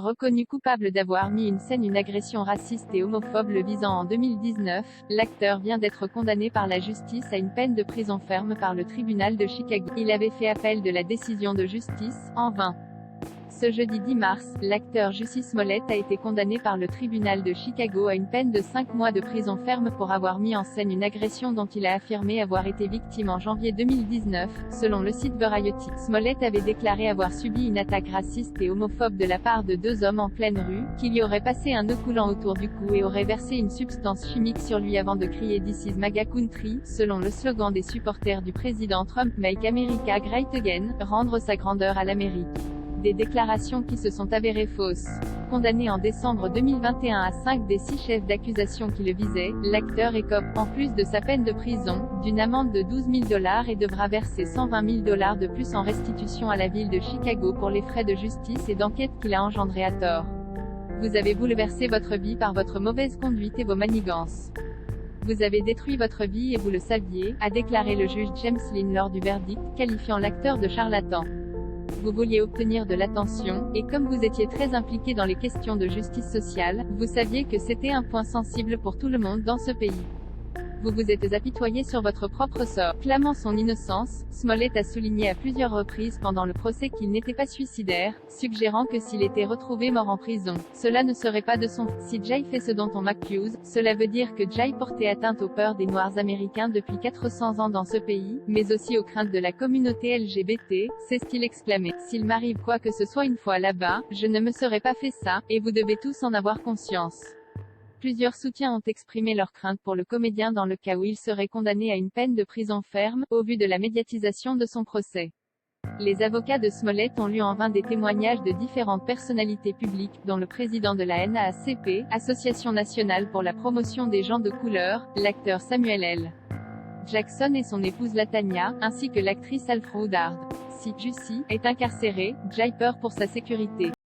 Reconnu coupable d'avoir mis en scène une agression raciste et homophobe le visant en 2019, l'acteur vient d'être condamné par la justice à une peine de prison ferme par le tribunal de Chicago. Il avait fait appel de la décision de justice, en vain. Ce jeudi 10 mars, l'acteur Jussie Smollett a été condamné par le tribunal de Chicago à une peine de 5 mois de prison ferme pour avoir mis en scène une agression dont il a affirmé avoir été victime en janvier 2019, selon le site Variety. Smollett avait déclaré avoir subi une attaque raciste et homophobe de la part de deux hommes en pleine rue, qui lui auraient passé un nœud coulant autour du cou et auraient versé une substance chimique sur lui avant de crier "This is MAGA Country", selon le slogan des supporters du président Trump "Make America Great Again", rendre sa grandeur à l'Amérique. Des déclarations qui se sont avérées fausses. Condamné en décembre 2021 à 5 des 6 chefs d'accusation qui le visaient, l'acteur écope, en plus de sa peine de prison, d'une amende de $12 000 et devra verser $120 000 de plus en restitution à la ville de Chicago pour les frais de justice et d'enquête qu'il a engendrés à tort. Vous avez bouleversé votre vie par votre mauvaise conduite et vos manigances. Vous avez détruit votre vie et vous le saviez, a déclaré le juge James Lynn lors du verdict, qualifiant l'acteur de charlatan. Vous vouliez obtenir de l'attention, et comme vous étiez très impliqué dans les questions de justice sociale, vous saviez que c'était un point sensible pour tout le monde dans ce pays. Vous vous êtes apitoyé sur votre propre sort. Clamant son innocence, Smollett a souligné à plusieurs reprises pendant le procès qu'il n'était pas suicidaire, suggérant que s'il était retrouvé mort en prison, cela ne serait pas de son fait. Si Jay fait ce dont on m'accuse, cela veut dire que Jay portait atteinte aux peurs des Noirs américains depuis 400 ans dans ce pays, mais aussi aux craintes de la communauté LGBT, s'est-il exclamé. S'il m'arrive quoi que ce soit une fois là-bas, je ne me serais pas fait ça, et vous devez tous en avoir conscience. Plusieurs soutiens ont exprimé leurs craintes pour le comédien dans le cas où il serait condamné à une peine de prison ferme, au vu de la médiatisation de son procès. Les avocats de Smollett ont lu en vain des témoignages de différentes personnalités publiques, dont le président de la NAACP, Association nationale pour la promotion des gens de couleur, l'acteur Samuel L. Jackson et son épouse Latanya, ainsi que l'actrice Alfre Woodard. Si Jussie est incarcéré, Jay peur pour sa sécurité.